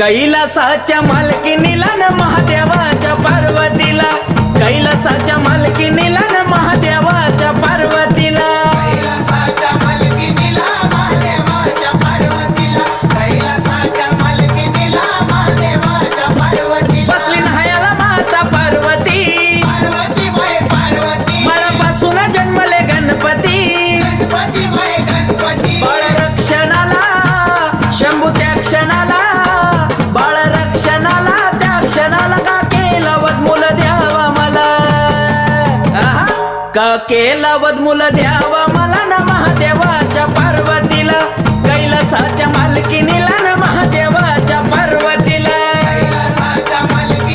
कैलासाच्या मालकीनीला न महादेवाच्या पार्वतीला, कैलासाच्या मालकीनीला न महादेवाच्या पार्वतीला, कैलासाच्या मालकीनीला महादेवाच्या पार्वतीला, कैलासाच्या मालकीनीला महादेवाच्या पार्वतीला बसली न्हायाला माता पार्वती, पार्वती बाई पार्वती बाळापासून जन्मले गणपती, गणपती बाई गणपती बाळ रक्षणाला शंभू त्या क्षणाला, बाळ रक्षणाला त्या क्षणाला का केला वदमूल द्यावा मला, आहा, का केला वदमूल द्यावा मला न महादेवाच्या पार्वतीला, कैलासाच्या मालकीनीला न